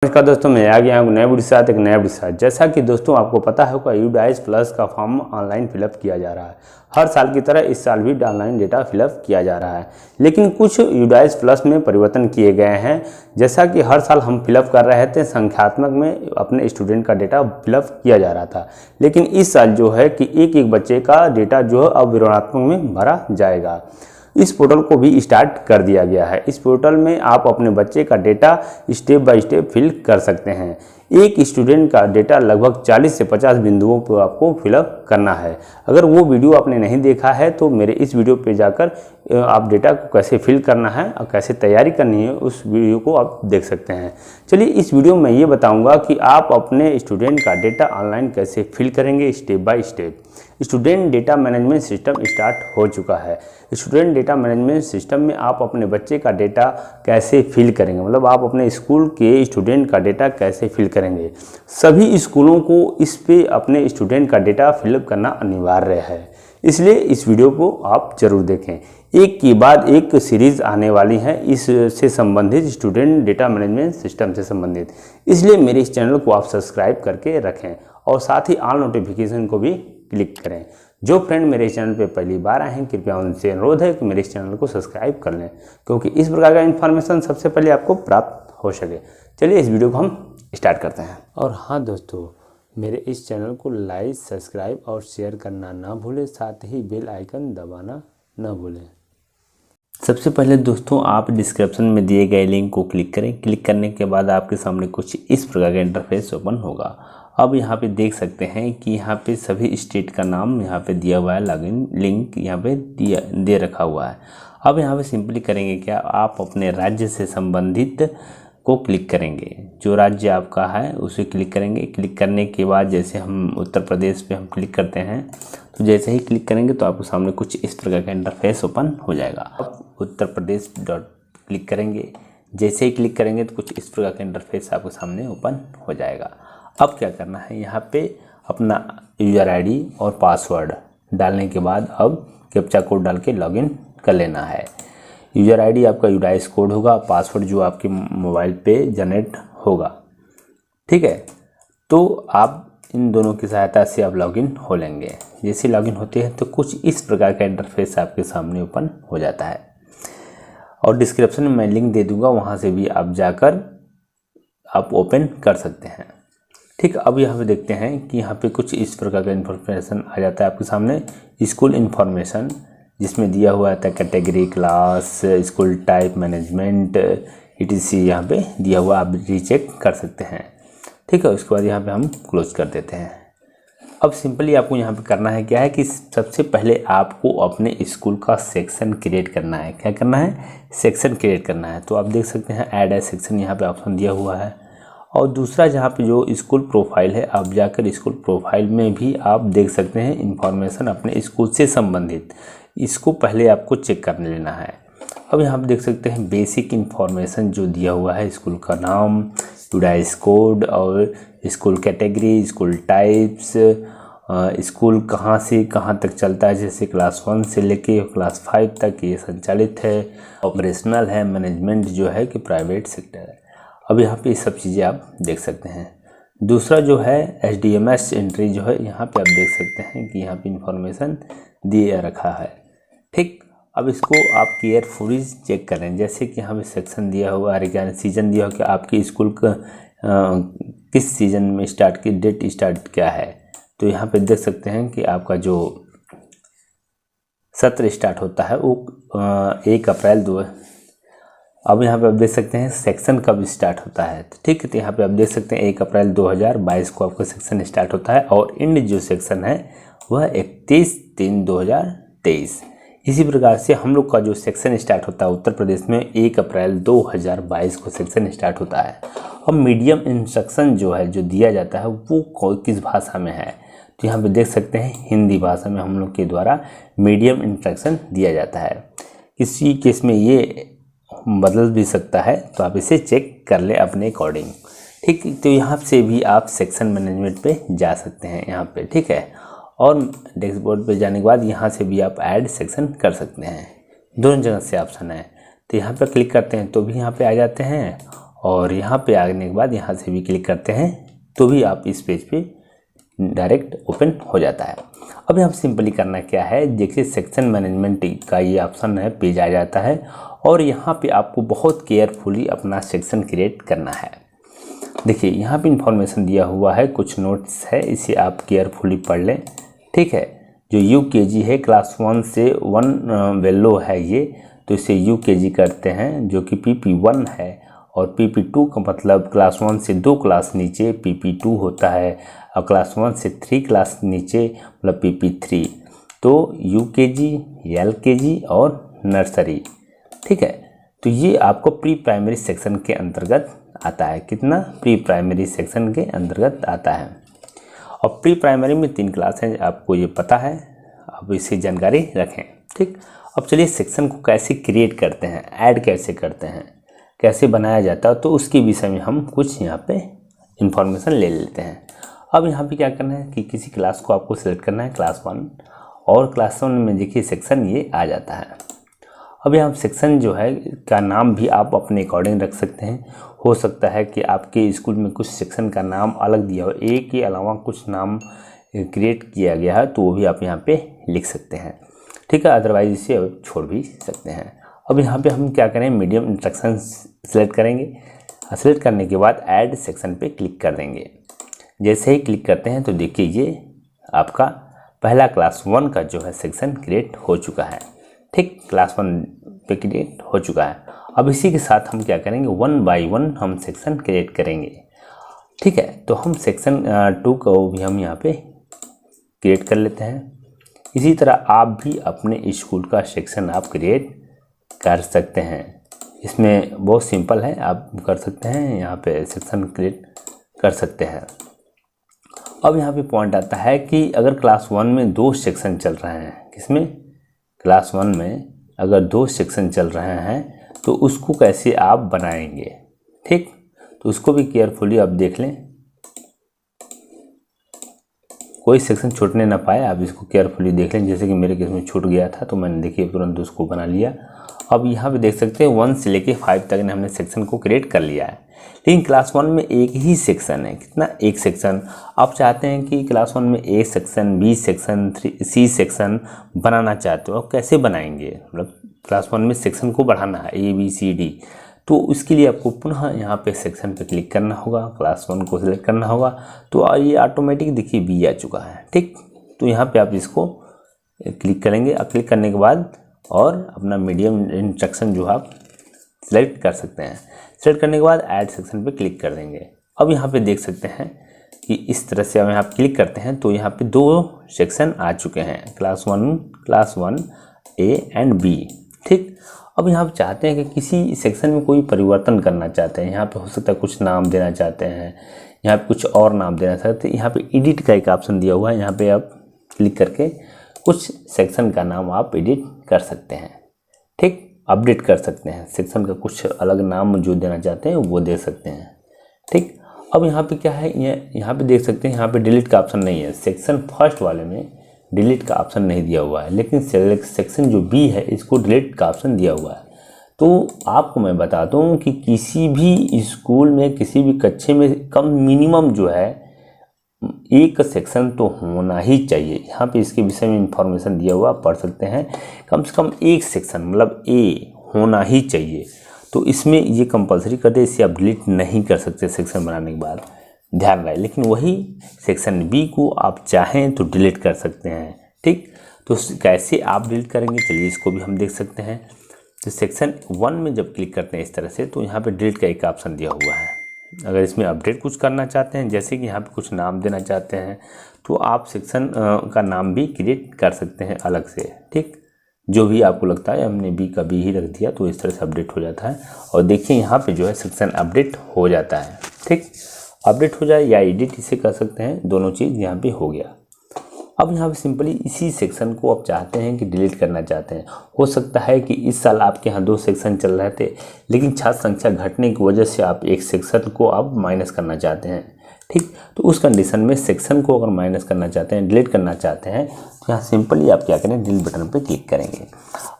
नमस्कार दोस्तों, मैं आ गया हूँ नए वीडियो साथ एक नया वीडियो साथ। जैसा कि दोस्तों आपको पता होगा, यूडाइस प्लस का फॉर्म ऑनलाइन फिलअप किया जा रहा है। हर साल की तरह इस साल भी ऑनलाइन डेटा फिलअप किया जा रहा है, लेकिन कुछ यूडाइस प्लस में परिवर्तन किए गए हैं। जैसा कि हर साल हम फिलअप कर रहे थे, संख्यात्मक में अपने स्टूडेंट का डेटा फिलअप किया जा रहा था, लेकिन इस साल जो है कि एक एक बच्चे का डेटा जो है अब विवरणात्मक में भरा जाएगा। इस पोर्टल को भी स्टार्ट कर दिया गया है। इस पोर्टल में आप अपने बच्चे का data step by step fill कर सकते हैं। एक स्टूडेंट का डेटा लगभग 40 से 50 बिंदुओं पर आपको फिलअप करना है। अगर वो वीडियो आपने नहीं देखा है तो मेरे इस वीडियो पे जाकर आप डेटा को कैसे फिल करना है और कैसे तैयारी करनी है उस वीडियो को आप देख सकते हैं। चलिए, इस वीडियो में ये बताऊंगा कि आप अपने स्टूडेंट का डेटा ऑनलाइन कैसे फिल करेंगे step by step. Student data management system start हो चुका है। स्टूडेंट डेटा मैनेजमेंट सिस्टम में आप अपने बच्चे का डेटा कैसे फिल करेंगे, मतलब आप अपने स्कूल के स्टूडेंट का डेटा कैसे फिल करेंगे। सभी स्कूलों को इस पे अपने स्टूडेंट का डेटा फिलअप करना अनिवार्य है, इसलिए इस वीडियो को आप जरूर देखें। एक के बाद एक सीरीज़ आने वाली है इससे संबंधित, स्टूडेंट डेटा मैनेजमेंट सिस्टम से संबंधित, इसलिए मेरे इस चैनल को आप सब्सक्राइब करके रखें और साथ ही ऑल नोटिफिकेशन को भी क्लिक करें। जो फ्रेंड मेरे चैनल पे पहली बार आए हैं, कृपया उनसे अनुरोध है कि मेरे इस चैनल को सब्सक्राइब कर लें, क्योंकि इस प्रकार का इन्फॉर्मेशन सबसे पहले आपको प्राप्त हो सके। चलिए, इस वीडियो को हम स्टार्ट करते हैं। और हाँ दोस्तों, मेरे इस चैनल को लाइक, सब्सक्राइब और शेयर करना ना भूलें, साथ ही बेल आइकन दबाना ना भूलें। सबसे पहले दोस्तों, आप डिस्क्रिप्शन में दिए गए लिंक को क्लिक करें। क्लिक करने के बाद आपके सामने कुछ इस प्रकार का इंटरफेस ओपन होगा। अब यहाँ पे देख सकते हैं कि यहाँ पे सभी स्टेट का नाम यहाँ पे दिया हुआ है, लॉगिन लिंक यहाँ पे दे रखा हुआ है। अब यहाँ पे सिंपली करेंगे क्या, आप अपने राज्य से संबंधित को क्लिक करेंगे। जो राज्य आपका है उसे क्लिक करेंगे। क्लिक करने के बाद जैसे हम उत्तर प्रदेश पे हम क्लिक करते हैं, तो जैसे ही क्लिक करेंगे तो आपके सामने कुछ इस प्रकार का इंटरफेस ओपन हो जाएगा। अब उत्तर प्रदेश डॉट क्लिक करेंगे। जैसे ही क्लिक करेंगे तो कुछ इस प्रकार का इंटरफेस आपके सामने ओपन हो जाएगा। अब क्या करना है, यहाँ पे अपना यूज़र आईडी और पासवर्ड डालने के बाद अब कैप्चा कोड डाल के लॉगिन कर लेना है। यूज़र आईडी आपका यूडाइस कोड होगा, पासवर्ड जो आपके मोबाइल पे जनरेट होगा। ठीक है, तो आप इन दोनों की सहायता से आप लॉगिन हो लेंगे। जैसे लॉगिन होते हैं तो कुछ इस प्रकार का इंटरफेस आपके सामने ओपन हो जाता है। और डिस्क्रिप्शन में मैं लिंक दे दूँगा, वहाँ से भी आप जाकर आप ओपन कर सकते हैं। ठीक, अब यहाँ पे देखते हैं कि यहाँ पे कुछ इस प्रकार का इन्फॉर्मेशन आ जाता है आपके सामने। स्कूल इन्फॉर्मेशन, जिसमें दिया हुआ था category, class, school type, management, etc यहाँ पे दिया हुआ, आप रीचेक कर सकते हैं। ठीक है, उसके बाद यहाँ पे हम क्लोज कर देते हैं। अब सिंपली आपको यहाँ पे करना है क्या है कि सबसे पहले आपको अपने स्कूल का सेक्शन क्रिएट करना है। क्या करना है, सेक्शन क्रिएट करना है। तो आप देख सकते हैं ऐड ए सेक्शन यहाँ पे ऑप्शन दिया हुआ है। और दूसरा जहाँ पे जो स्कूल प्रोफाइल है, आप जाकर स्कूल प्रोफाइल में भी आप देख सकते हैं इन्फॉर्मेशन अपने स्कूल से संबंधित। इसको पहले आपको चेक कर लेना है। अब यहाँ पे देख सकते हैं बेसिक इन्फॉर्मेशन जो दिया हुआ है, स्कूल का नाम, यूडाइस कोड और school category, school types, school कहाँ से कहाँ तक चलता है, जैसे क्लास 1 से लेके क्लास 5 तक ये संचालित है, ऑपरेशनल है, मैनेजमेंट जो है कि प्राइवेट सेक्टर है। अब यहाँ पे ये सब चीज़ें आप देख सकते हैं। दूसरा जो है HDMS एंट्री जो है, यहाँ पे आप देख सकते हैं कि यहाँ पे इंफॉर्मेशन दिया रखा है। ठीक, अब इसको आप केयरफुली चेक करें। जैसे कि यहाँ पे सेक्शन दिया हुआ है, यानी सीजन दिया हुआ कि आपके स्कूल का किस सीजन में स्टार्ट की डेट स्टार्ट क्या है। तो यहाँ पे देख सकते हैं कि आपका जो सत्र स्टार्ट होता है वो 1 अप्रैल 2। अब यहाँ पे आप देख सकते हैं सेक्शन कब स्टार्ट होता है। तो ठीक है, तो यहाँ पे आप देख सकते हैं 1 अप्रैल 2022 को आपका सेक्शन स्टार्ट होता है और एंड जो सेक्शन है वह 31/3/2023। इसी प्रकार से हम लोग का जो सेक्शन स्टार्ट होता है उत्तर प्रदेश में 1 अप्रैल 2022 को सेक्शन स्टार्ट होता है। और मीडियम इंस्ट्रक्शन जो है जो दिया जाता है वो किस भाषा में है, तो यहाँ पे देख सकते हैं हिंदी भाषा में हम लोग के द्वारा मीडियम इंस्ट्रक्शन दिया जाता है। किसी केस में ये बदल भी सकता है, तो आप इसे चेक कर लें अपने अकॉर्डिंग। ठीक, तो यहाँ से भी आप सेक्शन मैनेजमेंट पे जा सकते हैं यहाँ पे। ठीक है, और डैशबोर्ड पे जाने के बाद यहाँ से भी आप ऐड सेक्शन कर सकते हैं। दोनों जगह से ऑप्शन है, तो यहाँ पे क्लिक करते हैं तो भी यहाँ पे आ जाते हैं और यहाँ पे आने के बाद यहाँ से भी क्लिक करते हैं तो भी आप इस पेज पे डायरेक्ट ओपन हो जाता है। अब यहाँ सिंपली करना क्या है, देखिए सेक्शन मैनेजमेंट का ये ऑप्शन है, पेज आ जाता है और यहाँ पे आपको बहुत केयरफुली अपना सेक्शन क्रिएट करना है। देखिए यहाँ पे इंफॉर्मेशन दिया हुआ है, कुछ नोट्स है, इसे आप केयरफुली पढ़ लें। ठीक है, जो यूकेजी है क्लास 1 से 1 वेलो है ये, तो इसे यूकेजी करते हैं, जो कि PP1 है। और PP2 का मतलब क्लास 1 से 2 क्लास नीचे PP2 होता है, और क्लास 1 से 3 क्लास नीचे मतलब PP3। तो यूकेजी, LKG और नर्सरी। ठीक है, तो ये आपको प्री प्राइमरी सेक्शन के अंतर्गत आता है। कितना? प्री प्राइमरी सेक्शन के अंतर्गत आता है। और प्री प्राइमरी में 3 क्लास हैं, आपको ये पता है, आप इसे जानकारी रखें। ठीक, अब चलिए सेक्शन को कैसे क्रिएट करते हैं, ऐड कैसे करते हैं, कैसे बनाया जाता है, तो उसके विषय में हम कुछ यहाँ पे इंफॉर्मेशन ले लेते हैं। अब यहाँ पे क्या करना है कि किसी क्लास को आपको सिलेक्ट करना है, क्लास 1, और क्लास 1 में देखिए सेक्शन ये आ जाता है। अब यहाँ सेक्शन जो है का नाम भी आप अपने अकॉर्डिंग रख सकते हैं। हो सकता है कि आपके स्कूल में कुछ सेक्शन का नाम अलग दिया हो, एक के अलावा कुछ नाम क्रिएट किया गया है, तो वो भी आप यहाँ पे लिख सकते हैं। ठीक है, अदरवाइज इसे छोड़ भी सकते हैं। अब यहाँ पे हम क्या करें, मीडियम इंस्ट्रक्शन सेलेक्ट करेंगे। सेलेक्ट करने के बाद ऐड सेक्शन पे क्लिक कर देंगे। जैसे ही क्लिक करते हैं तो देखिए ये आपका पहला क्लास 1 का जो है सेक्शन क्रिएट हो चुका है। ठीक, क्लास 1 पे क्रिएट हो चुका है। अब इसी के साथ हम क्या करेंगे, 1 बाय 1 हम सेक्शन क्रिएट करेंगे। ठीक है, तो हम सेक्शन 2 को भी हम यहाँ पे क्रिएट कर लेते हैं। इसी तरह आप भी अपने स्कूल का सेक्शन आप क्रिएट कर सकते हैं। इसमें बहुत सिंपल है, आप कर सकते हैं, यहाँ पे सेक्शन क्रिएट कर सकते हैं। अब यहाँ पे पॉइंट आता है कि अगर क्लास 1 में 2 सेक्शन चल रहे हैं, किसमें, क्लास 1 में अगर 2 सेक्शन चल रहे हैं तो उसको कैसे आप बनाएंगे। ठीक, तो उसको भी केयरफुली आप देख लें, कोई सेक्शन छूटने ना पाए, आप इसको केयरफुली देख लें। जैसे कि मेरे केस में छूट गया था तो मैंने देखिए तुरंत उसको बना लिया। अब यहाँ पे देख सकते हैं 1 से लेके 5 तक ने हमने सेक्शन को क्रिएट कर लिया है। लेकिन क्लास 1 में एक ही सेक्शन है, कितना, एक सेक्शन। आप चाहते हैं कि क्लास 1 में A section, B section, C section बनाना चाहते हो, कैसे बनाएंगे, मतलब क्लास 1 में सेक्शन को बढ़ाना है ABCD, तो उसके लिए आपको पुनः यहाँ पे सेक्शन पे क्लिक करना होगा, क्लास 1 को सिलेक्ट करना होगा। तो ये ऑटोमेटिक देखिए B आ चुका है। ठीक, तो यहाँ पे आप इसको क्लिक करेंगे। क्लिक करने के बाद और अपना मीडियम इंस्ट्रक्शन जो आप सिलेक्ट कर सकते हैं। सिलेक्ट करने के बाद ऐड सेक्शन पे क्लिक कर देंगे। अब यहाँ पे देख सकते हैं कि इस तरह से हम यहाँ पे क्लिक करते हैं तो यहाँ पे 2 सेक्शन आ चुके हैं, क्लास 1 A एंड B। ठीक, अब यहाँ पे चाहते हैं कि किसी सेक्शन में कोई परिवर्तन करना चाहते हैं, यहाँ पे हो सकता है कुछ नाम देना चाहते हैं, यहाँ पे कुछ और नाम देना चाहते हैं। यहाँ पे एडिट का एक ऑप्शन दिया हुआ है, यहाँ पे आप क्लिक करके कुछ सेक्शन का नाम आप एडिट कर सकते हैं। ठीक, अपडेट कर सकते हैं, सेक्शन का कुछ अलग नाम जो देना चाहते हैं वो दे सकते हैं। ठीक, अब यहाँ पे क्या है, यहाँ पे देख सकते हैं, यहाँ पे डिलीट का ऑप्शन नहीं है। सेक्शन फर्स्ट वाले में डिलीट का ऑप्शन नहीं दिया हुआ है, लेकिन सेक्शन जो B है इसको डिलीट का ऑप्शन दिया हुआ है। तो आपको मैं बता दूं कि किसी भी स्कूल में, किसी भी कक्षा में कम मिनिमम जो है एक सेक्शन तो होना ही चाहिए। यहाँ पे इसके विषय में इंफॉर्मेशन दिया हुआ, पढ़ सकते हैं। कम से कम एक सेक्शन मतलब A होना ही चाहिए। तो इसमें ये कंपलसरी कर दे, इसे आप डिलीट नहीं कर सकते सेक्शन बनाने के बाद, ध्यान रहे। लेकिन वही सेक्शन B को आप चाहें तो डिलीट कर सकते हैं। ठीक, तो कैसे आप डिलीट करेंगे, चलिए इसको भी हम देख सकते हैं। तो सेक्शन 1 में जब क्लिक करते हैं इस तरह से, तो यहाँ पे डिलीट का एक ऑप्शन दिया हुआ है। अगर इसमें अपडेट कुछ करना चाहते हैं, जैसे कि यहाँ पे कुछ नाम देना चाहते हैं, तो आप सेक्शन का नाम भी क्रिएट कर सकते हैं अलग से। ठीक, जो भी आपको लगता है, हमने B का B ही रख दिया तो इस तरह से अपडेट हो जाता है। और देखिए यहाँ पे जो है सेक्शन अपडेट हो जाता है। ठीक, अपडेट हो जाए या एडिट इसे कर सकते हैं, दोनों चीज़ यहाँ पे हो गया। अब यहाँ पे सिंपली इसी सेक्शन को आप चाहते हैं कि डिलीट करना चाहते हैं। हो सकता है कि इस साल आपके यहाँ 2 सेक्शन चल रहे थे, लेकिन छात्र संख्या घटने की वजह से आप एक सेक्शन को आप माइनस करना चाहते हैं। ठीक, तो उस कंडीशन में सेक्शन को अगर माइनस करना चाहते हैं, डिलीट करना चाहते हैं, तो यहाँ सिंपली आप क्या करें, डिलीट बटन पे क्लिक करेंगे।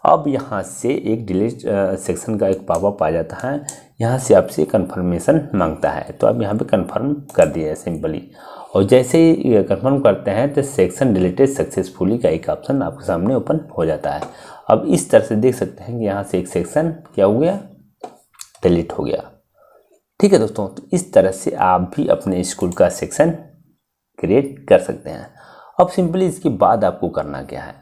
अब यहाँ से एक डिलीट सेक्शन का एक पॉपअप आ जाता है, यहाँ से आपसे कन्फर्मेशन मांगता है, तो आप यहाँ पे कन्फर्म कर दिए सिंपली। और जैसे ही कन्फर्म करते हैं तो सेक्शन डिलीटेड सक्सेसफुली का एक ऑप्शन आपके सामने ओपन हो जाता है। अब इस तरह से देख सकते हैं कि यहाँ से एक सेक्शन क्या हो गया, डिलीट हो गया। ठीक है दोस्तों, तो इस तरह से आप भी अपने स्कूल का सेक्शन क्रिएट कर सकते हैं। अब सिंपली इसके बाद आपको करना क्या है,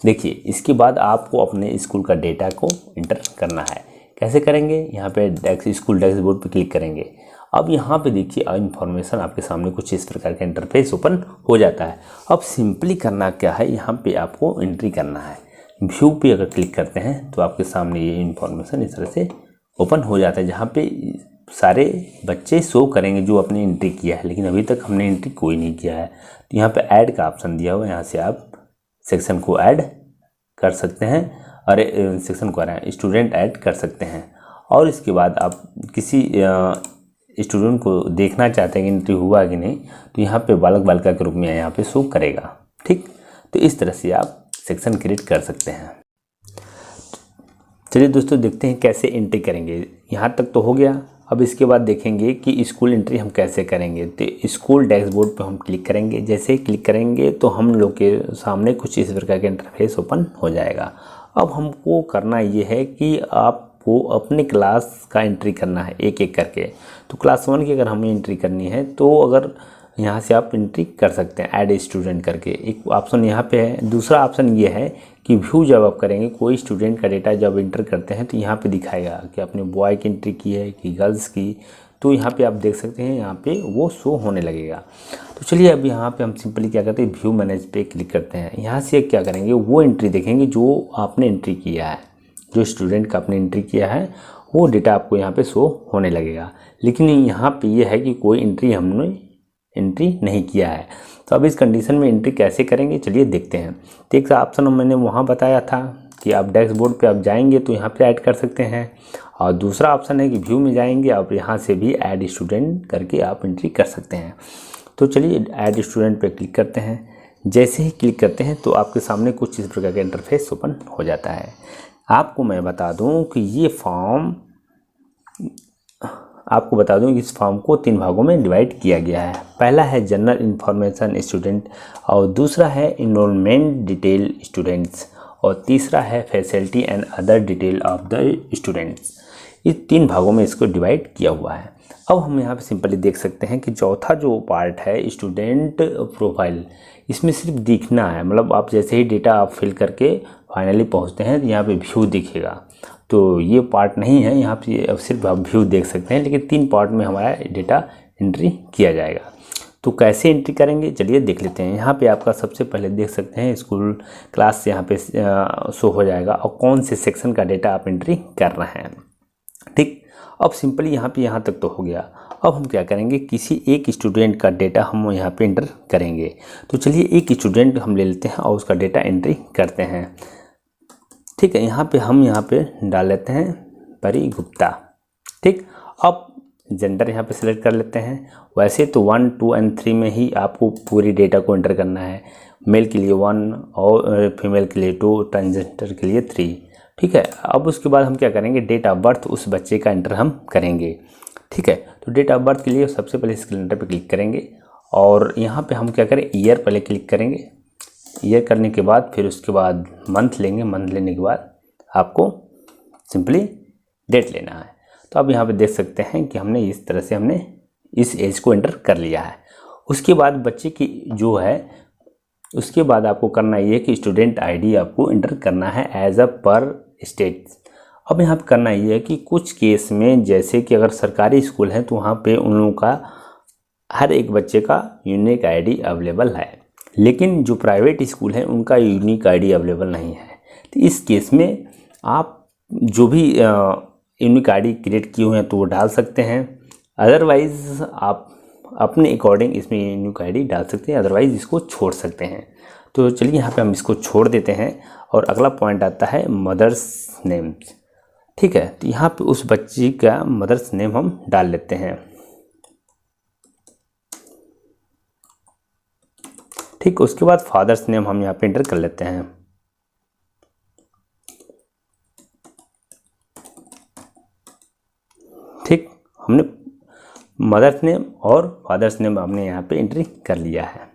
देखिए इसके बाद आपको अपने स्कूल का डेटा को इंटर करना है। कैसे करेंगे, यहाँ पे स्कूल डैशबोर्ड पे क्लिक करेंगे। अब यहाँ पे देखिए इन्फॉर्मेशन आपके सामने कुछ इस प्रकार का इंटरफेस ओपन हो जाता है। अब सिंपली करना क्या है, यहाँ पे आपको एंट्री करना है। व्यू पे अगर क्लिक करते हैं तो आपके सामने ये इन्फॉर्मेशन इस तरह से ओपन हो जाता है, जहाँ पे सारे बच्चे शो करेंगे जो आपने एंट्री किया है, लेकिन अभी तक हमने एंट्री कोई नहीं किया है। तो यहाँ पे ऐड का ऑप्शन दिया हुआ है, यहाँ से आप सेक्शन को ऐड कर सकते हैं, अरे सेक्शन को स्टूडेंट ऐड कर सकते हैं। और इसके बाद आप किसी स्टूडेंट को देखना चाहते हैं कि एंट्री हुआ कि नहीं, तो यहाँ पे बालक बालिका के रूप में यहाँ पे शो करेगा। ठीक, तो इस तरह से आप सेक्शन क्रिएट कर सकते हैं। चलिए दोस्तों देखते हैं कैसे एंट्री करेंगे। यहाँ तक तो हो गया। अब इसके बाद देखेंगे कि स्कूल एंट्री हम कैसे करेंगे। तो स्कूल डैशबोर्ड पे हम क्लिक करेंगे। जैसे ही क्लिक करेंगे तो हम लोग के सामने कुछ इस प्रकार का इंटरफेस ओपन हो जाएगा। अब हमको करना ये है कि आपको अपने क्लास का एंट्री करना है एक एक करके। तो क्लास 1 की अगर हमें एंट्री करनी है तो अगर यहाँ से आप एंट्री कर सकते हैं ऐड स्टूडेंट करके, एक ऑप्शन यहाँ पे है। दूसरा ऑप्शन ये है कि व्यू जब आप करेंगे, कोई स्टूडेंट का डेटा जब इंटर करते हैं तो यहाँ पे दिखाएगा कि आपने बॉय की एंट्री की है कि गर्ल्स की, तो यहाँ पे आप देख सकते हैं, यहाँ पे वो शो होने लगेगा। तो चलिए अब यहाँ पे हम सिंपली क्या करते हैं, व्यू मैनेज पे क्लिक करते हैं। यहाँ से क्या करेंगे, वो एंट्री देखेंगे जो आपने एंट्री किया है, जो स्टूडेंट का आपने एंट्री किया है वो डेटा आपको यहाँ पे शो होने लगेगा। लेकिन यहाँ पे ये है कि कोई एंट्री हमने एंट्री नहीं किया है। तो अब इस कंडीशन में एंट्री कैसे करेंगे, चलिए देखते हैं। तो एक ऑप्शन मैंने वहाँ बताया था कि आप डैशबोर्ड पे आप जाएंगे तो यहाँ पे ऐड कर सकते हैं, और दूसरा ऑप्शन है कि व्यू में जाएंगे आप यहाँ से भी ऐड स्टूडेंट करके आप एंट्री कर सकते हैं। तो चलिए ऐड स्टूडेंट पे क्लिक करते हैं। जैसे ही क्लिक करते हैं तो आपके सामने कुछ इस प्रकार का इंटरफेस ओपन हो जाता है। आपको मैं बता दूं कि ये फॉर्म, आपको बता दूं कि इस फॉर्म को 3 भागों में डिवाइड किया गया है। पहला है जनरल इन्फॉर्मेशन स्टूडेंट, और दूसरा है इनरोलमेंट डिटेल स्टूडेंट्स, और तीसरा है facility and other detail of the students. इस 3 भागों में इसको डिवाइड किया हुआ है। अब हम यहाँ पे सिंपली देख सकते हैं कि चौथा जो पार्ट है स्टूडेंट प्रोफाइल, इसमें सिर्फ दिखना है, मतलब आप जैसे ही डेटा आप फिल करके फाइनली पहुँचते हैं तो यहाँ पे व्यू दिखेगा। तो ये पार्ट नहीं है, यहाँ पे अब सिर्फ आप व्यू देख सकते हैं, लेकिन 3 पार्ट में हमारा डेटा एंट्री किया जाएगा। तो कैसे एंट्री करेंगे चलिए देख लेते हैं। यहाँ पे आपका सबसे पहले देख सकते हैं स्कूल क्लास यहाँ पे शो हो जाएगा और कौन से सेक्शन का डेटा आप एंट्री कर रहे हैं। ठीक, अब सिंपली यहाँ तक तो हो गया। अब हम क्या करेंगे, किसी एक स्टूडेंट का डेटा हम यहाँ पे एंटर करेंगे। तो चलिए एक स्टूडेंट हम ले लेते हैं और उसका डेटा एंट्री करते हैं। ठीक है, यहाँ पे डाल लेते हैं परी गुप्ता। ठीक, अब जेंडर यहाँ पे सिलेक्ट कर लेते हैं। वैसे तो 1, 2 और 3 में ही आपको पूरी डेटा को एंटर करना है। मेल के लिए 1 और फीमेल के लिए 2, ट्रांसजेंडर के लिए 3। ठीक है, अब उसके बाद हम क्या करेंगे, डेट ऑफ बर्थ उस बच्चे का एंटर हम करेंगे। ठीक है, तो डेट ऑफ बर्थ के लिए सबसे पहले इस कैलेंडर पे क्लिक करेंगे और यहाँ पे हम क्या करें, ईयर पहले क्लिक करेंगे। ईयर करने के बाद फिर उसके बाद मंथ लेंगे। मंथ लेने के बाद आपको सिंपली डेट लेना है। तो अब यहाँ पे देख सकते हैं कि हमने इस तरह से हमने इस एज को एंटर कर लिया है। उसके बाद बच्चे की जो है, उसके बाद आपको करना ये है कि स्टूडेंट आईडी आपको एंटर करना है एज अ पर स्टेट। अब यहाँ पे करना ये है कि कुछ केस में जैसे कि अगर सरकारी स्कूल है तो वहाँ पे उन लोगों का हर एक बच्चे का यूनिक आईडी अवेलेबल है, लेकिन जो प्राइवेट स्कूल है उनका यूनिक आईडी अवेलेबल नहीं है। तो इस केस में आप जो भी यूनिक आईडी क्रिएट किए हुए हैं तो वो डाल सकते हैं, अदरवाइज़ आप अपने अकॉर्डिंग इसमें यूनिक आईडी डाल सकते हैं, अदरवाइज़ इसको छोड़ सकते हैं। तो चलिए यहाँ पे हम इसको छोड़ देते हैं और अगला पॉइंट आता है मदर्स नेम। ठीक है, तो यहाँ पे उस बच्ची का मदर्स नेम हम डाल लेते हैं। ठीक, उसके बाद फादर्स नेम हम यहाँ पे इंटर कर लेते हैं। ठीक, हमने मदर्स नेम और फादर्स नेम हमने यहाँ पे एंट्री कर लिया है।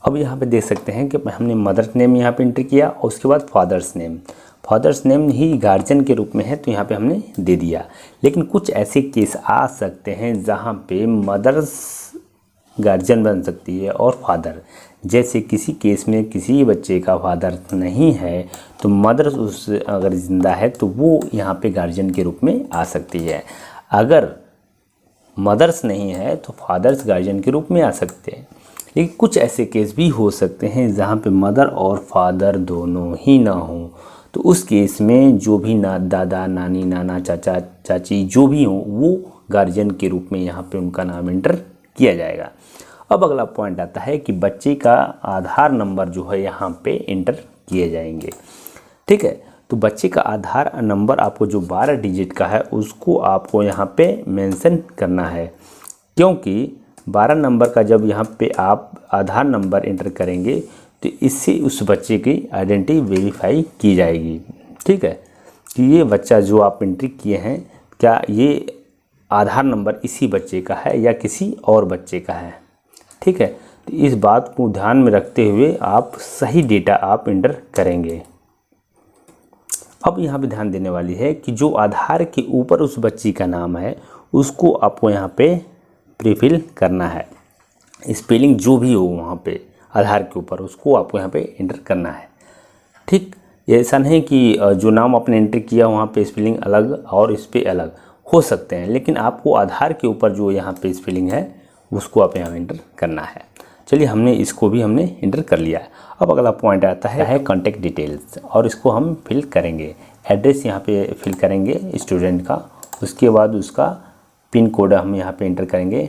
अब यहाँ पे देख सकते हैं कि हमने मदर्स नेम यहाँ पे एंटर किया और उसके बाद फादर्स नेम ही गार्जियन के रूप में है तो यहाँ पे हमने दे दिया। लेकिन कुछ ऐसे केस आ सकते हैं जहाँ पे मदर्स गार्जियन बन सकती है और फादर, जैसे किसी केस में किसी बच्चे का फादर नहीं है तो मदर्स उस अगर ज़िंदा है तो वो यहाँ पे गार्जियन के रूप में आ सकती है। अगर मदर्स नहीं है तो फादर्स गार्जियन के रूप में आ सकते हैं। लेकिन कुछ ऐसे केस भी हो सकते हैं जहाँ पे मदर और फादर दोनों ही ना हों, तो उस केस में जो भी दादा नानी नाना चाचा चाची जो भी हों वो गार्जियन के रूप में यहाँ पे उनका नाम एंटर किया जाएगा। अब अगला पॉइंट आता है कि बच्चे का आधार नंबर जो है यहाँ पे एंटर किए जाएंगे। ठीक है, तो बच्चे का आधार नंबर आपको जो 12 डिजिट का है उसको आपको यहाँ पे मेंशन करना है, क्योंकि 12 नंबर का जब यहाँ पे आप आधार नंबर एंटर करेंगे तो इससे उस बच्चे की आइडेंटिटी वेरीफाई की जाएगी। ठीक है, कि ये बच्चा जो आप एंट्री किए हैं क्या ये आधार नंबर इसी बच्चे का है या किसी और बच्चे का है। ठीक है, तो इस बात को ध्यान में रखते हुए आप सही डेटा आप एंटर करेंगे। अब यहाँ पे ध्यान देने वाली है कि जो आधार के ऊपर उस बच्ची का नाम है उसको आपको यहाँ पे प्रीफिल करना है। स्पेलिंग जो भी हो वहाँ पे आधार के ऊपर उसको आपको यहाँ पे एंटर करना है। ठीक, ऐसा नहीं कि जो नाम आपने एंटर किया वहाँ पे स्पेलिंग अलग और इस पे अलग हो सकते हैं, लेकिन आपको आधार के ऊपर जो यहाँ पे स्पेलिंग है उसको आप यहाँ एंटर करना है। चलिए, हमने इसको भी हमने एंटर कर लिया है। अब अगला पॉइंट आता है कॉन्टैक्ट डिटेल्स, और इसको हम फिल करेंगे। एड्रेस यहाँ पे फिल करेंगे स्टूडेंट का, उसके बाद उसका पिन कोड हम यहाँ पे एंटर करेंगे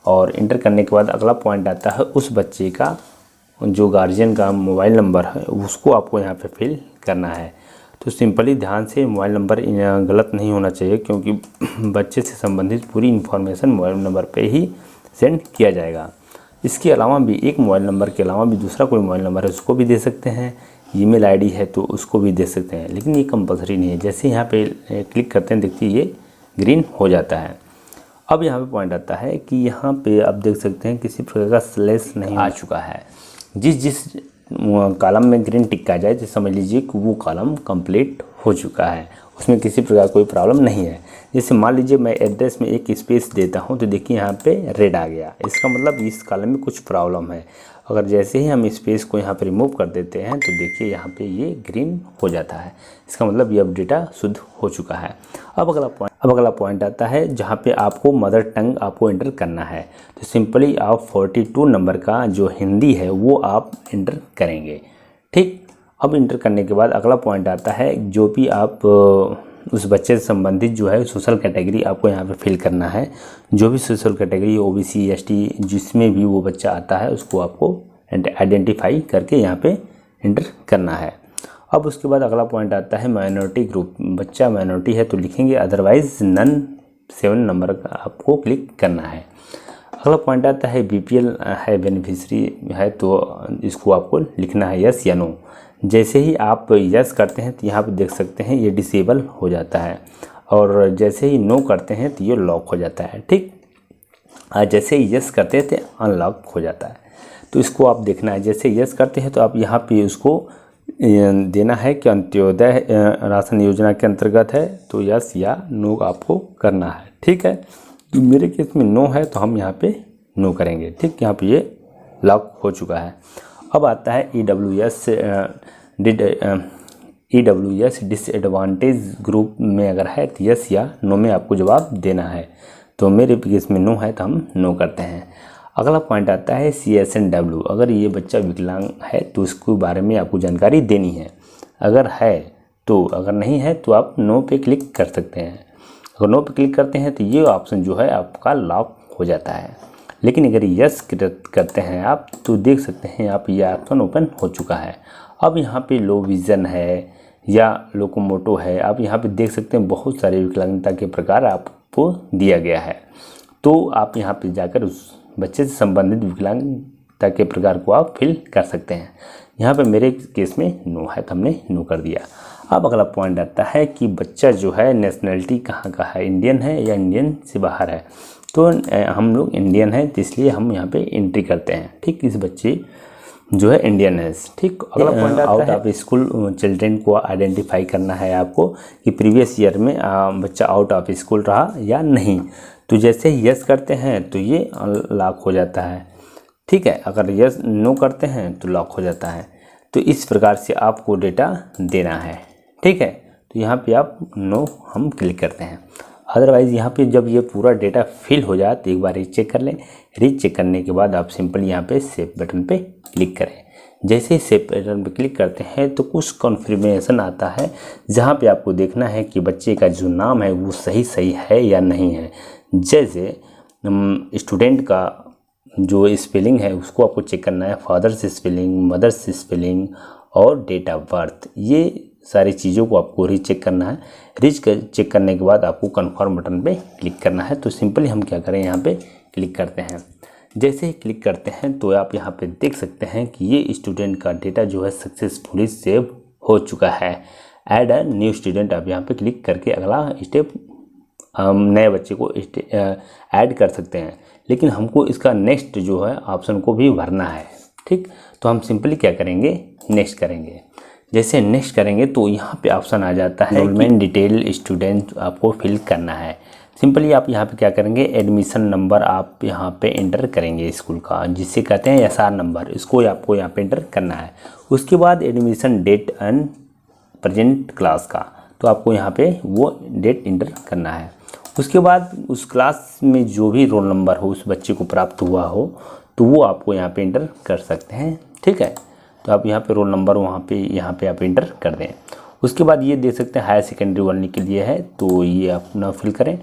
और एंटर करने के बाद अगला पॉइंट आता है उस बच्चे का जो गार्जियन का मोबाइल नंबर है उसको आपको यहाँ पे फिल करना है। तो सिंपली ध्यान से मोबाइल नंबर गलत नहीं होना चाहिए, क्योंकि बच्चे से संबंधित पूरी इन्फॉर्मेशन मोबाइल नंबर पे ही सेंड किया जाएगा। इसके अलावा भी एक मोबाइल नंबर के अलावा भी दूसरा कोई मोबाइल नंबर है उसको भी दे सकते हैं, ईमेल आईडी है तो उसको भी दे सकते हैं, लेकिन ये कंपलसरी नहीं है। जैसे यहाँ पे क्लिक करते हैं देखिए ये ग्रीन हो जाता है। अब यहाँ पे पॉइंट आता है कि यहाँ पे आप देख सकते हैं किसी प्रकार का स्लैश नहीं आ चुका है। जिस कॉलम में ग्रीन टिक आ जाए तो समझ लीजिए कि वो कॉलम कंप्लीट हो चुका है, उसमें किसी प्रकार कोई प्रॉब्लम नहीं है। जैसे मान लीजिए मैं एड्रेस में एक स्पेस देता हूँ तो देखिए यहाँ पे रेड आ गया, इसका मतलब इस कॉलम में कुछ प्रॉब्लम है। अगर जैसे ही हम स्पेस को यहाँ पे रिमूव कर देते हैं तो देखिए यहाँ पे ये ग्रीन हो जाता है, इसका मतलब ये अब डेटा शुद्ध हो चुका है। अब अगला पॉइंट आता है जहाँ पे आपको मदर टंग आपको एंटर करना है। तो सिंपली आप 42 नंबर का जो हिंदी है वो आप एंटर करेंगे। ठीक, अब इंटर करने के बाद अगला पॉइंट आता है जो भी आप उस बच्चे से संबंधित जो है सोशल कैटेगरी आपको यहाँ पे फिल करना है। जो भी सोशल कैटेगरी OBC ST जिसमें भी वो बच्चा आता है उसको आपको आइडेंटिफाई करके यहाँ पे इंटर करना है। अब उसके बाद अगला पॉइंट आता है माइनॉरिटी ग्रुप, बच्चा माइनॉरिटी है तो लिखेंगे, अदरवाइज नन 7 नंबर का आपको क्लिक करना है। अगला पॉइंट आता है BPL है, बेनिफिशरी है तो इसको आपको लिखना है यस या नो। जैसे ही आप यस करते हैं तो यहाँ पे देख सकते हैं ये डिसेबल हो जाता है, और जैसे ही नो करते हैं तो ये लॉक हो जाता है। ठीक, जैसे ही यस करते हैं तो अनलॉक हो जाता है। तो इसको आप देखना है, जैसे यस करते हैं तो आप यहाँ पे उसको देना है कि अंत्योदय राशन योजना के अंतर्गत है, तो यस या नो आपको करना है। ठीक है, तो मेरे केस में नो है तो हम यहाँ पे नो करेंगे। ठीक, यहाँ पे ये लॉक हो चुका है। अब आता है EWS डिसएडवांटेज ग्रुप में अगर है तो यस या नो में आपको जवाब देना है। तो मेरे केस में नो है तो हम नो करते हैं। अगला पॉइंट आता है CSNW। अगर ये बच्चा विकलांग है तो इसके बारे में आपको जानकारी देनी है। अगर है तो, अगर नहीं है तो आप नो पे क्लिक कर सकते हैं। अगर नो पे क्लिक करते हैं तो ये ऑप्शन जो है आपका लॉक हो जाता है। लेकिन अगर यस करते हैं आप तो देख सकते हैं आप ये ऑप्शन ओपन हो चुका है। अब यहाँ पे लो विज़न है या लोकोमोटो है, आप यहाँ पे देख सकते हैं बहुत सारे विकलांगता के प्रकार आपको दिया गया है। तो आप यहाँ पे जाकर उस बच्चे से संबंधित विकलांगता के प्रकार को आप फिल कर सकते हैं। यहाँ पे मेरे केस में नो है तो हमने नो कर दिया। अब अगला पॉइंट आता है कि बच्चा जो है नेशनलिटी कहाँ का है, इंडियन है या इंडियन से बाहर है। तो हम लोग इंडियन है तो इसलिए हम यहाँ पे एंट्री करते हैं। ठीक, इस बच्चे जो है इंडियन है। ठीक, अगला पॉइंट आता है आउट ऑफ स्कूल चिल्ड्रेन को आइडेंटिफाई करना है आपको कि प्रीवियस ईयर में बच्चा आउट ऑफ स्कूल रहा या नहीं। तो जैसे ही यस करते हैं तो ये लॉक हो जाता है। ठीक है, अगर यस नो करते हैं तो लॉक हो जाता है। तो इस प्रकार से आपको डेटा देना है। ठीक है, तो यहाँ पे आप नो हम क्लिक करते हैं। अदरवाइज़ यहाँ पे जब ये पूरा डेटा फिल हो जाए तो एक बार रीचेक कर लें। रीचेक करने के बाद आप सिंपल यहाँ पे सेव बटन पे क्लिक करें। जैसे ही सेव बटन पे क्लिक करते हैं तो कुछ कन्फर्मेशन आता है जहाँ पे आपको देखना है कि बच्चे का जो नाम है वो सही है या नहीं है। जैसे स्टूडेंट का जो स्पेलिंग है उसको आपको चेक करना है, फादर्स स्पेलिंग, मदर्स स्पेलिंग और डेट ऑफ बर्थ, ये सारी चीज़ों को आपको रीचेक करना है। चेक करने के बाद आपको कन्फर्म बटन पे क्लिक करना है। तो सिंपली हम क्या करें, यहाँ पे क्लिक करते हैं। जैसे ही क्लिक करते हैं तो आप यहाँ पे देख सकते हैं कि ये स्टूडेंट का डेटा जो है सक्सेसफुली सेव हो चुका है। ऐड अ न्यू स्टूडेंट, आप यहाँ पे क्लिक करके अगला स्टेप हम नए बच्चे को ऐड कर सकते हैं। लेकिन हमको इसका नेक्स्ट जो है ऑप्शन को भी भरना है। ठीक, तो हम सिंपली क्या करेंगे, नेक्स्ट करेंगे। जैसे नेक्स्ट करेंगे तो यहाँ पे ऑप्शन आ जाता है एनरोलमेंट डिटेल स्टूडेंट आपको फिल करना है। सिंपली आप यहाँ पे क्या करेंगे, एडमिशन नंबर आप यहाँ पे एंटर करेंगे स्कूल का, जिसे कहते हैं SR नंबर, इसको आपको यहाँ पे एंटर करना है। उसके बाद admission date and present class का, तो आपको यहाँ पे वो डेट एंटर करना है। उसके बाद उस क्लास में जो भी रोल नंबर हो उस बच्चे को प्राप्त हुआ हो तो वो आपको यहाँ पे एंटर कर सकते हैं। ठीक है, तो आप यहाँ पे रोल नंबर यहाँ पे आप एंटर कर दें। उसके बाद ये दे सकते हैं हायर सेकेंडरी वाले के लिए है तो ये आप ना फिल करें,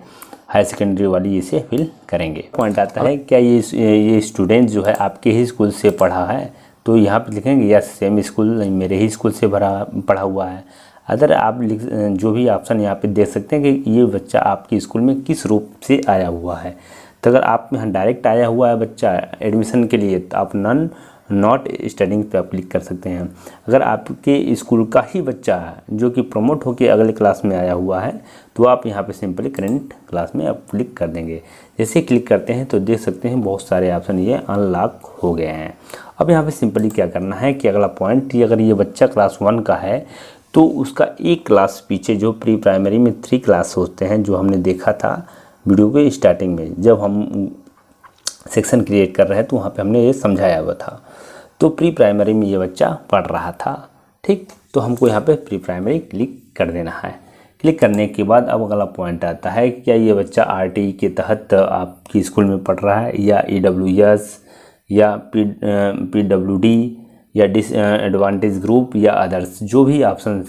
हायर सेकेंडरी वाली इसे फिल करेंगे। पॉइंट आता है क्या ये स्टूडेंट जो है आपके ही स्कूल से पढ़ा है, तो यहाँ पे लिखेंगे या सेम स्कूल मेरे ही स्कूल से पढ़ा हुआ है। अदर आप जो भी ऑप्शन यहाँ पे देख सकते हैं कि ये बच्चा आपके स्कूल में किस रूप से आया हुआ है। तो अगर आप यहाँ डायरेक्ट आया हुआ है बच्चा एडमिशन के लिए तो आप नॉट स्टडिंग पे आप क्लिक कर सकते हैं। अगर आपके स्कूल का ही बच्चा है जो कि प्रमोट होकर अगले क्लास में आया हुआ है तो आप यहाँ पे सिंपली करंट क्लास में आप क्लिक कर देंगे। जैसे क्लिक करते हैं तो देख सकते हैं बहुत सारे ऑप्शन ये अनलॉक हो गए हैं। अब यहाँ पे सिंपली क्या करना है कि अगला पॉइंट, अगर ये बच्चा क्लास 1 का है तो उसका एक क्लास पीछे जो प्री प्राइमरी में 3 क्लास होते हैं, जो हमने देखा था वीडियो के स्टार्टिंग में जब हम सेक्शन क्रिएट कर रहे हैं तो वहाँ पे हमने ये समझाया हुआ था। तो प्री प्राइमरी में ये बच्चा पढ़ रहा था। ठीक, तो हमको यहाँ पे प्री प्राइमरी क्लिक कर देना है। क्लिक करने के बाद अब अगला पॉइंट आता है क्या ये बच्चा RTE के तहत आपकी स्कूल में पढ़ रहा है या EWS या PWD या डिसएडवांटेज ग्रुप या अदर्स, जो भी ऑप्शन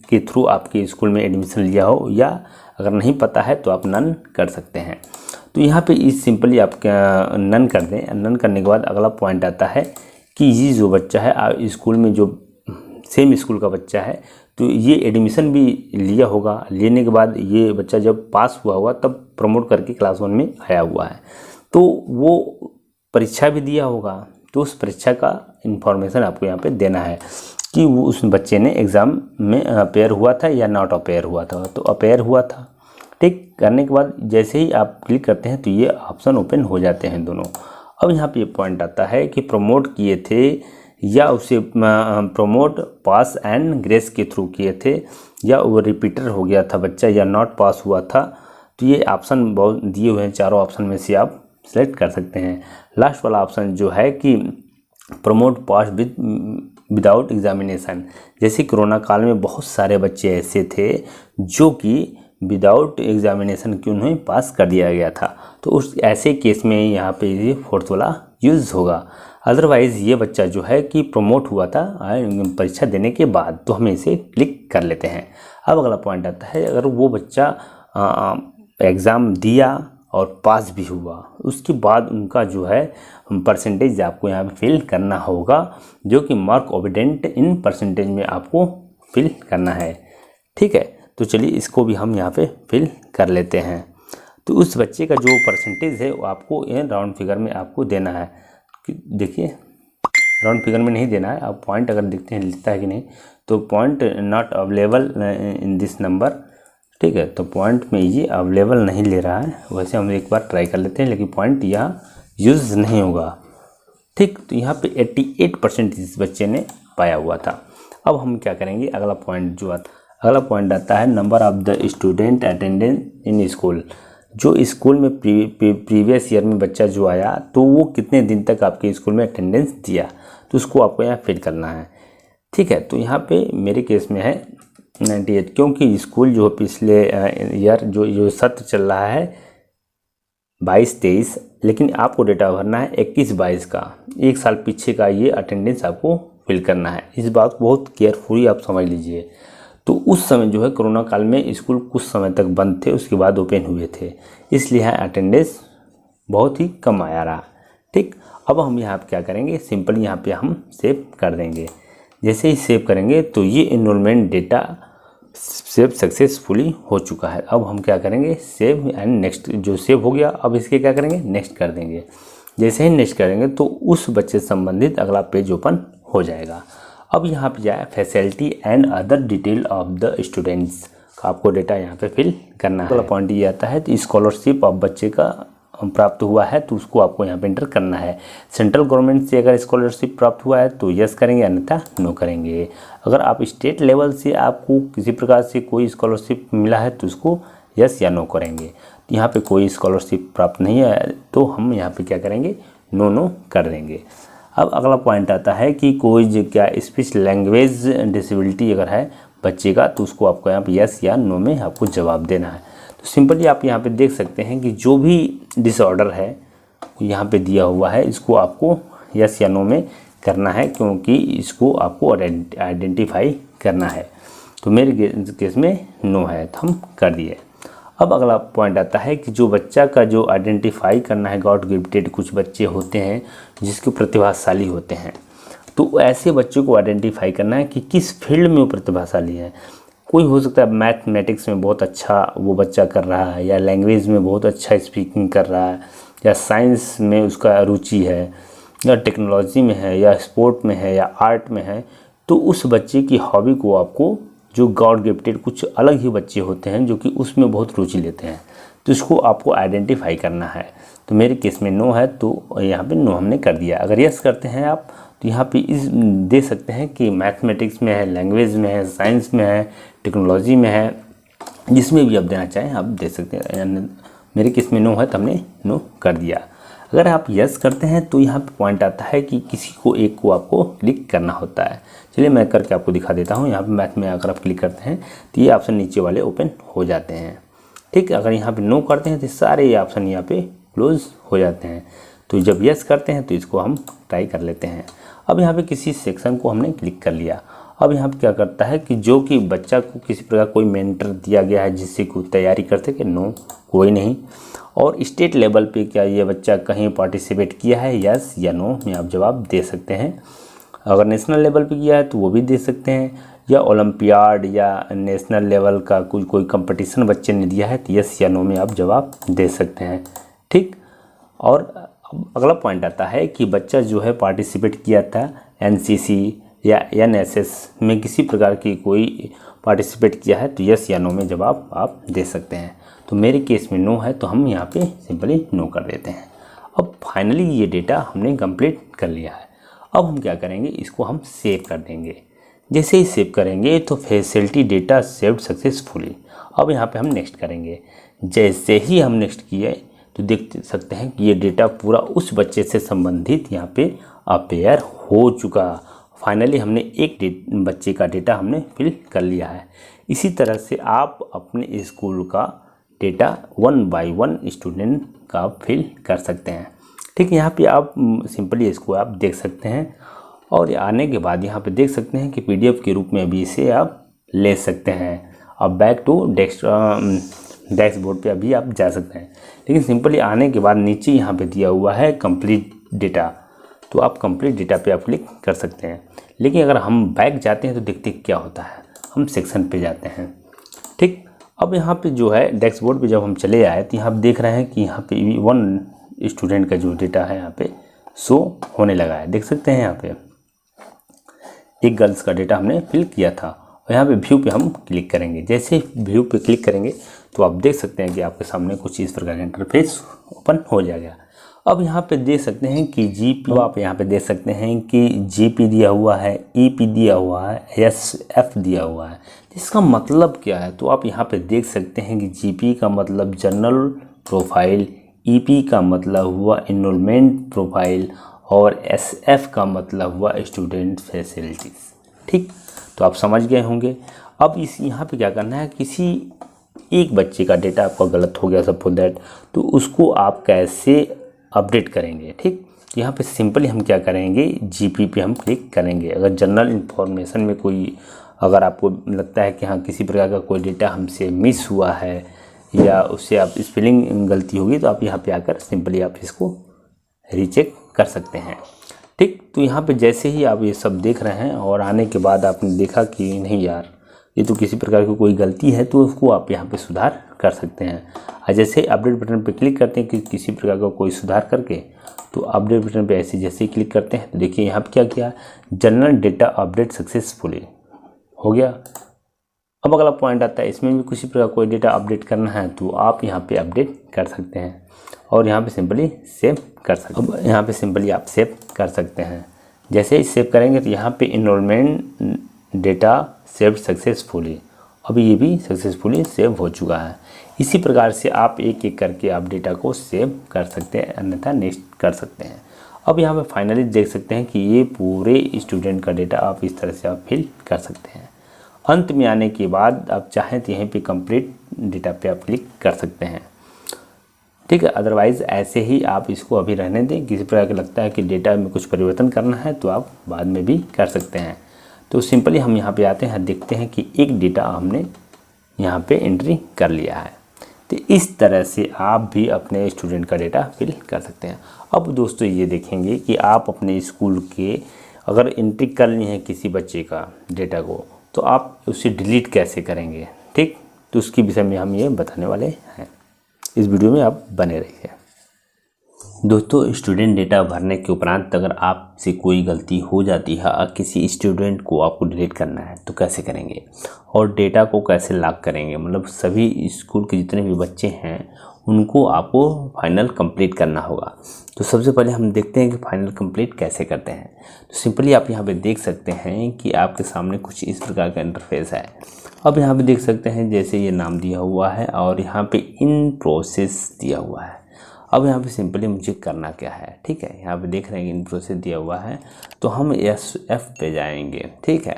के थ्रू आपके स्कूल में एडमिशन लिया हो, या अगर नहीं पता है तो आप नन कर सकते हैं। तो यहाँ पे इस सिंपली आप नन कर दें। नन करने के बाद अगला पॉइंट आता है कि ये जो बच्चा है स्कूल में जो सेम स्कूल का बच्चा है तो ये एडमिशन भी लिया होगा, लेने के बाद ये बच्चा जब पास हुआ होगा तब प्रमोट करके क्लास 1 में आया हुआ है तो वो परीक्षा भी दिया होगा। तो उस परीक्षा का इन्फॉर्मेशन आपको यहाँ पे देना है कि वो उस बच्चे ने एग्ज़ाम में अपेयर हुआ था या नॉट अपेयर हुआ था। तो अपेयर हुआ था। ठीक, करने के बाद जैसे ही आप क्लिक करते हैं तो ये ऑप्शन ओपन हो जाते हैं दोनों। अब यहाँ पे ये पॉइंट आता है कि प्रमोट किए थे या उसे प्रमोट पास एंड ग्रेस के थ्रू किए थे या वो रिपीटर हो गया था बच्चा या नॉट पास हुआ था। तो ये ऑप्शन बहुत दिए हुए हैं, चारों ऑप्शन में से आप सेलेक्ट कर सकते हैं। लास्ट वाला ऑप्शन जो है कि प्रमोट पास विदाउट एग्जामिनेशन, जैसे कोरोना काल में बहुत सारे बच्चे ऐसे थे जो कि विदाउट एग्जामिनेशन क्यों नहीं पास कर दिया गया था, तो उस ऐसे केस में यहाँ पे ये फोर्थ वाला यूज़ होगा। अदरवाइज़ ये बच्चा जो है कि प्रमोट हुआ था परीक्षा देने के बाद, तो हम इसे क्लिक कर लेते हैं। अब अगला पॉइंट आता है, अगर वो बच्चा एग्ज़ाम दिया और पास भी हुआ, उसके बाद उनका जो है परसेंटेज आपको यहाँ पे फिल करना होगा, जो कि मार्क ओबिडेंट इन परसेंटेज में आपको फिल करना है। ठीक है, तो चलिए इसको भी हम यहाँ पे फिल कर लेते हैं। तो उस बच्चे का जो परसेंटेज है वो आपको ये राउंड फिगर में आपको देना है। देखिए राउंड फिगर में नहीं देना है, आप पॉइंट अगर देखते हैं लिखता है कि नहीं, तो point not available in this number. ठीक है, तो पॉइंट में ये अवेलेबल नहीं ले रहा है। वैसे हम एक बार ट्राई कर लेते हैं, लेकिन पॉइंट यहाँ यूज़ नहीं होगा। ठीक, तो यहाँ पे 88% इस बच्चे ने पाया हुआ था। अब हम क्या करेंगे, अगला पॉइंट आता है number of the student attendance in school. जो स्कूल में प्रीवियस ईयर में बच्चा जो आया, तो वो कितने दिन तक आपके स्कूल में अटेंडेंस दिया, तो उसको आपको यहाँ फिल करना है। ठीक है, तो यहाँ पे मेरे केस में है 98, क्योंकि स्कूल जो पिछले ईयर जो सत्र चल रहा है 22-23, लेकिन आपको डेटा भरना है 21-22 का, एक साल पीछे का ये अटेंडेंस आपको फिल करना है। इस बात को बहुत केयरफुली आप समझ लीजिए। तो उस समय जो है कोरोना काल में स्कूल कुछ समय तक बंद थे, उसके बाद ओपन हुए थे, इसलिए यहाँ अटेंडेंस बहुत ही कम आया रहा। ठीक, अब हम यहाँ पे क्या करेंगे, सिंपल यहाँ पे हम सेव कर देंगे। जैसे ही सेव करेंगे तो ये इनरोलमेंट डेटा सेव सक्सेसफुली हो चुका है। अब हम क्या करेंगे, सेव एंड नेक्स्ट, जो सेव हो गया अब इसके क्या करेंगे, नेक्स्ट कर देंगे। जैसे ही नेक्स्ट करेंगे तो उस बच्चे से संबंधित अगला पेज ओपन हो जाएगा। अब यहाँ पे जाए facility and other detail of the students का आपको डेटा यहाँ पे फिल करना है। अगला पॉइंट ये आता है, तो स्कॉलरशिप ऑफ बच्चे का प्राप्त हुआ है तो उसको आपको यहाँ पे एंटर करना है। सेंट्रल गवर्नमेंट से अगर स्कॉलरशिप प्राप्त हुआ है तो यस करेंगे, अन्यथा नो करेंगे। अगर आप स्टेट लेवल से आपको किसी प्रकार से कोई स्कॉलरशिप मिला है तो उसको यस या नो करेंगे। तो यहाँ पे कोई स्कॉलरशिप प्राप्त नहीं है तो हम यहाँ पे क्या करेंगे, नो कर देंगे। अब अगला पॉइंट आता है कि कोई क्या स्पीच लैंग्वेज डिसेबिलिटी अगर है बच्चे का, तो उसको आपको यहाँ पे यस या नो में आपको जवाब देना है। तो सिंपली आप यहाँ पे देख सकते हैं कि जो भी डिसऑर्डर है यहाँ पे दिया हुआ है, इसको आपको यस या नो में करना है, क्योंकि इसको आपको आइडेंटिफाई करना है। तो मेरे केस में नो है, तो हम कर दिए। अब अगला पॉइंट आता है कि जो बच्चा का जो आइडेंटिफाई करना है, गॉड गिफ्टेड कुछ बच्चे होते हैं जिसके प्रतिभाशाली होते हैं, तो ऐसे बच्चों को आइडेंटिफाई करना है कि किस फील्ड में वो प्रतिभाशाली है। कोई हो सकता है मैथमेटिक्स में बहुत अच्छा वो बच्चा कर रहा है, या लैंग्वेज में बहुत अच्छा स्पीकिंग कर रहा है, या साइंस में उसका रुचि है, या टेक्नोलॉजी में है, या स्पोर्ट में है, या आर्ट में है। तो उस बच्चे की हॉबी को आपको, जो गॉड गिफ्टेड कुछ अलग ही बच्चे होते हैं जो कि उसमें बहुत रुचि लेते हैं, तो इसको आपको आइडेंटिफाई करना है। तो मेरे केस में नो है, तो यहाँ पे नो हमने कर दिया। अगर यस करते हैं आप तो यहाँ पे इस दे सकते हैं कि मैथमेटिक्स में है, लैंग्वेज में है, साइंस में है, टेक्नोलॉजी में है, जिसमें भी आप देना चाहें आप दे सकते हैं। मेरे केस में नो है तो हमने नो कर दिया। अगर आप यस करते हैं तो यहाँ पे पॉइंट आता है कि किसी को एक को आपको क्लिक करना होता है। चलिए मैं करके आपको दिखा देता हूँ। यहाँ पे मैथ में अगर आप क्लिक करते हैं तो ये ऑप्शन नीचे वाले ओपन हो जाते हैं। ठीक, अगर यहाँ पे नो करते हैं तो सारे ये ऑप्शन यहाँ पे क्लोज हो जाते हैं। तो जब यस करते हैं तो इसको हम ट्राई कर लेते हैं। अब यहाँ पे किसी सेक्शन को हमने क्लिक कर लिया। अब यहाँ पे क्या करता है कि जो कि बच्चा को किसी प्रकार कोई मेंटर दिया गया है जिससे कोई तैयारी कर सके, नो कोई नहीं। और स्टेट लेवल पे क्या ये बच्चा कहीं पार्टिसिपेट किया है, यस या नो में आप जवाब दे सकते हैं। अगर नेशनल लेवल पे किया है तो वो भी दे सकते हैं, या ओलंपियाड या नेशनल लेवल का कोई कंपटीशन बच्चे ने दिया है तो यस या नो में आप जवाब दे सकते हैं। ठीक, और अगला पॉइंट आता है कि बच्चा जो है पार्टिसिपेट किया था एनसीसी या एनएसएस में किसी प्रकार की कोई पार्टिसिपेट किया है तो यस या नो में जवाब आप दे सकते हैं। तो मेरे केस में नो है तो हम यहाँ पे सिंपली नो कर देते हैं। अब फाइनली ये डेटा हमने कंप्लीट कर लिया है। अब हम क्या करेंगे, इसको हम सेव कर देंगे। जैसे ही सेव करेंगे तो फैसिलिटी डेटा सेव्ड सक्सेसफुली। अब यहाँ पे हम नेक्स्ट करेंगे। जैसे ही हम नेक्स्ट किए तो देख सकते हैं कि ये डेटा पूरा उस बच्चे से संबंधित यहाँ पे अपेयर हो चुका। फाइनली हमने एक बच्चे का डेटा हमने फिल कर लिया है। इसी तरह से आप अपने स्कूल का डेटा 1 बाय 1 स्टूडेंट का फिल कर सकते हैं। ठीक है, यहाँ पे आप सिंपली इसको आप देख सकते हैं और आने के बाद यहाँ पे देख सकते हैं कि PDF के रूप में भी इसे आप ले सकते हैं। अब बैक टू डैशबोर्ड पे अभी आप जा सकते हैं, लेकिन सिंपली आने के बाद नीचे यहाँ पे दिया हुआ है कंप्लीट डेटा, तो आप कंप्लीट डेटा पे आप क्लिक कर सकते हैं। लेकिन अगर हम बैक जाते हैं तो देखते क्या होता है, हम सेक्शन पे जाते हैं। ठीक, अब यहाँ पे जो है डैशबोर्ड पे जब हम चले आए तो यहाँ आप देख रहे हैं कि यहाँ पे 1 स्टूडेंट का जो डेटा है यहाँ पे शो होने लगा है। देख सकते हैं यहाँ पे एक गर्ल्स का डेटा हमने फिल किया था और यहाँ पे व्यू पे हम क्लिक करेंगे। जैसे व्यू पे क्लिक करेंगे तो आप देख सकते हैं कि आपके सामने कुछ इस प्रकार का इंटरफेस ओपन हो जाएगा। अब यहाँ पे देख सकते हैं कि GP, आप यहाँ पे देख सकते हैं कि GP दिया हुआ है, EP दिया हुआ है, SF दिया हुआ है। इसका मतलब क्या है, तो आप यहाँ पे देख सकते हैं कि GP का मतलब जनरल प्रोफाइल, EP का मतलब हुआ इनरोलमेंट प्रोफाइल और SF का मतलब हुआ स्टूडेंट फैसिलिटीज़। ठीक, तो आप समझ गए होंगे। अब इस यहाँ पे क्या करना है, किसी एक बच्चे का डेटा आपका गलत हो गया सपोज दैट, तो उसको आप कैसे अपडेट करेंगे। ठीक, यहाँ पे सिंपली हम क्या करेंगे, GP पे हम क्लिक करेंगे। अगर जनरल इन्फॉर्मेशन में कोई, अगर आपको लगता है कि हाँ किसी प्रकार का कोई डेटा हमसे मिस हुआ है या उससे आप स्पेलिंग गलती होगी, तो आप यहाँ पे आकर सिंपली आप इसको रीचेक कर सकते हैं। ठीक, तो यहाँ पे जैसे ही आप ये सब देख रहे हैं और आने के बाद आपने देखा कि नहीं यार ये तो किसी प्रकार की कोई गलती है, तो उसको आप यहाँ पे सुधार कर सकते हैं। और जैसे अपडेट बटन पे क्लिक करते हैं कि किसी प्रकार का कोई सुधार करके, तो अपडेट बटन पे ऐसे जैसे ही क्लिक करते हैं तो देखिए यहाँ पे क्या किया, जनरल डेटा अपडेट सक्सेसफुली हो गया। अब अगला पॉइंट आता है, इसमें भी किसी प्रकार कोई डेटा अपडेट करना है तो आप यहाँ पे अपडेट कर सकते हैं और यहाँ पे सिंपली सेव कर सकते हैं। अब यहाँ पे सिंपली आप सेव कर सकते हैं। जैसे ही सेव करेंगे तो यहाँ पे इनरोलमेंट डेटा सेव सक्सेसफुली, अभी ये भी सक्सेसफुली सेव हो चुका है। इसी प्रकार से आप एक एक करके आप डेटा को सेव कर सकते हैं, अन्यथा नेक्स्ट कर सकते हैं। अब यहाँ पे फाइनली देख सकते हैं कि ये पूरे स्टूडेंट का डेटा आप इस तरह से आप फिल कर सकते हैं। अंत में आने के बाद आप चाहें तो यहीं पे कंप्लीट डेटा पे आप क्लिक कर सकते हैं। ठीक है, अदरवाइज़ ऐसे ही आप इसको अभी रहने दें। किसी प्रकार का लगता है कि डेटा में कुछ परिवर्तन करना है तो आप बाद में भी कर सकते हैं। तो सिंपली हम यहाँ पे आते हैं, देखते हैं कि एक डेटा हमने यहाँ पे एंट्री कर लिया है। तो इस तरह से आप भी अपने स्टूडेंट का डेटा फिल कर सकते हैं। अब दोस्तों ये देखेंगे कि आप अपने स्कूल के अगर एंट्री करनी है किसी बच्चे का डेटा को, तो आप उसे डिलीट कैसे करेंगे। ठीक, तो उसके विषय में हम ये बताने वाले हैं। इस वीडियो में आप बने रहिए। दोस्तों, स्टूडेंट डेटा भरने के उपरांत अगर आपसे कोई गलती हो जाती है और किसी स्टूडेंट को आपको डिलीट करना है तो कैसे करेंगे और डेटा को कैसे लॉक करेंगे, मतलब सभी स्कूल के जितने भी बच्चे हैं उनको आपको फाइनल कंप्लीट करना होगा। तो सबसे पहले हम देखते हैं कि फाइनल कंप्लीट कैसे करते हैं। तो सिंपली आप यहाँ पे देख सकते हैं कि आपके सामने कुछ इस प्रकार का इंटरफेस है। अब यहाँ पे देख सकते हैं जैसे ये नाम दिया हुआ है और यहाँ पे इन प्रोसेस दिया हुआ है। अब यहाँ पे सिंपली मुझे करना क्या है, ठीक है, यहाँ पे देख रहे हैं इन प्रोसेस दिया हुआ है, तो हम SF पे जाएंगे। ठीक है,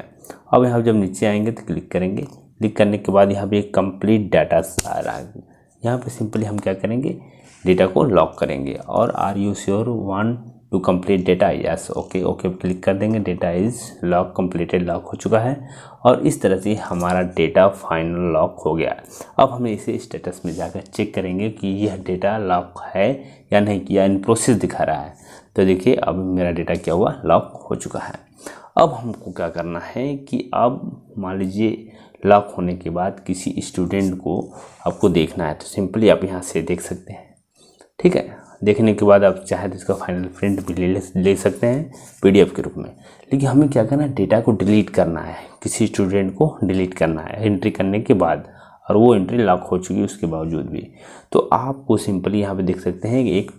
अब यहाँ जब नीचे आएंगे तो क्लिक करेंगे। क्लिक करने के बाद यहाँ पे एक कंप्लीट डाटा आ रहा है। यहाँ पे सिंपली हम क्या करेंगे, डेटा को लॉक करेंगे और are you sure want to complete data, yes, okay okay click कर देंगे। Data is lock completed, lock हो चुका है और इस तरह से हमारा डेटा फाइनल लॉक हो गया। अब हम इसे स्टेटस में जाकर चेक करेंगे कि यह डेटा लॉक है या नहीं, या इन प्रोसेस दिखा रहा है। तो देखिए अब मेरा डेटा क्या हुआ, लॉक हो चुका है। अब हमको क्या करना है कि अब मान लीजिए लॉक होने के बाद किसी स्टूडेंट को आपको देखना है, तो सिंपली आप यहाँ से देख सकते हैं। ठीक है, देखने के बाद आप चाहे तो इसका फाइनल प्रिंट भी ले सकते हैं PDF के रूप में। लेकिन हमें क्या करना है, डेटा को डिलीट करना है, किसी स्टूडेंट को डिलीट करना है एंट्री करने के बाद, और वो एंट्री लॉक हो चुकी है उसके बावजूद भी। तो आपको सिंपली यहाँ पे देख सकते हैं कि एक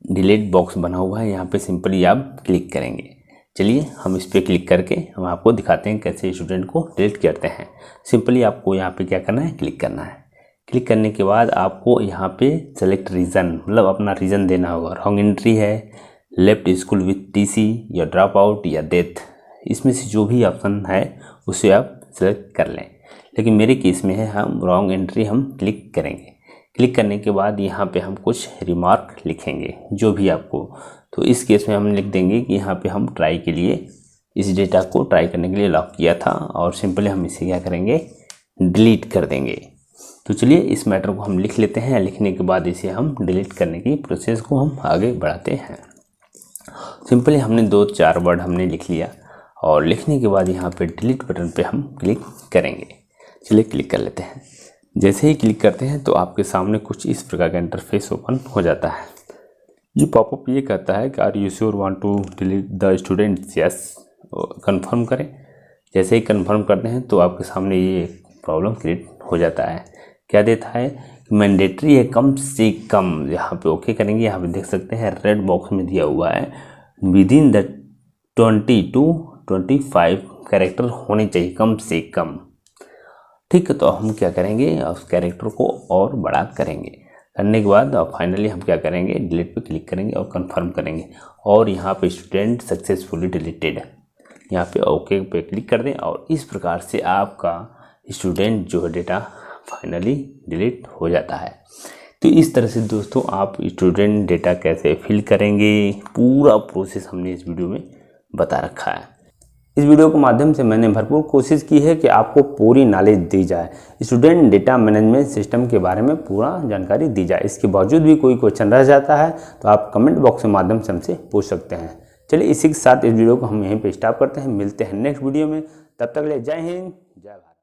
डिलीट बॉक्स बना हुआ है, यहाँ पे सिंपली आप क्लिक करेंगे। चलिए हम इस पर क्लिक करके हम आपको दिखाते हैं कैसे स्टूडेंट को डिलीट करते हैं। सिंपली आपको यहाँ पे क्या करना है, क्लिक करना है। क्लिक करने के बाद आपको यहाँ पे सेलेक्ट रीज़न, मतलब अपना रीज़न देना होगा। रॉन्ग एंट्री है, लेफ्ट स्कूल विथ टीसी या ड्रॉप आउट या डेथ, इसमें से जो भी ऑप्शन है उसे आप सेलेक्ट कर लें। लेकिन मेरे केस में है हम रॉन्ग एंट्री हम क्लिक करेंगे। क्लिक करने के बाद यहाँ पे हम कुछ रिमार्क लिखेंगे जो भी आपको, तो इस केस में हम लिख देंगे कि यहाँ पे हम ट्राई के लिए इस डेटा को ट्राई करने के लिए लॉक किया था और सिंपली हम इसे क्या करेंगे, डिलीट कर देंगे। तो चलिए इस मैटर को हम लिख लेते हैं। लिखने के बाद इसे हम डिलीट करने की प्रोसेस को हम आगे बढ़ाते हैं। सिंपली हमने 2-4 वर्ड हमने लिख लिया और लिखने के बाद यहाँ पे डिलीट बटन पे हम क्लिक करेंगे। चलिए क्लिक कर लेते हैं। जैसे ही क्लिक करते हैं तो आपके सामने कुछ इस प्रकार का इंटरफेस ओपन हो जाता है। ये पॉपअप ये कहता है कि are you sure want to delete the students, yes confirm करें। जैसे ही कंफर्म करते हैं तो आपके सामने ये प्रॉब्लम क्रिएट हो जाता है। क्या देता है कि मैंडेटरी है कम से कम, यहाँ पे ओके करेंगे। यहाँ पे देख सकते हैं रेड बॉक्स में दिया हुआ है with in the 20 to 25 character होने चाहिए कम से कम। ठीक है, तो हम क्या करेंगे, उस कैरेक्टर को और बड़ा करेंगे। करने के बाद फाइनली हम क्या करेंगे, डिलीट पे क्लिक करेंगे और कंफर्म करेंगे। और यहाँ पे स्टूडेंट सक्सेसफुली डिलीटेड, यहाँ पे ओके पे क्लिक कर दें और इस प्रकार से आपका स्टूडेंट जो है डेटा फाइनली डिलीट हो जाता है। तो इस तरह से दोस्तों आप स्टूडेंट डेटा कैसे फिल करेंगे, पूरा प्रोसेस हमने इस वीडियो में बता रखा है। इस वीडियो के माध्यम से मैंने भरपूर कोशिश की है कि आपको पूरी नॉलेज दी जाए, स्टूडेंट डेटा मैनेजमेंट सिस्टम के बारे में पूरा जानकारी दी जाए। इसके बावजूद भी कोई क्वेश्चन रह जाता है तो आप कमेंट बॉक्स के माध्यम से हमसे पूछ सकते हैं। चलिए इसी के साथ इस वीडियो को हम यहीं पे स्टॉप करते हैं। मिलते हैं नेक्स्ट वीडियो में, तब तक के लिए जय हिंद, जय भारत।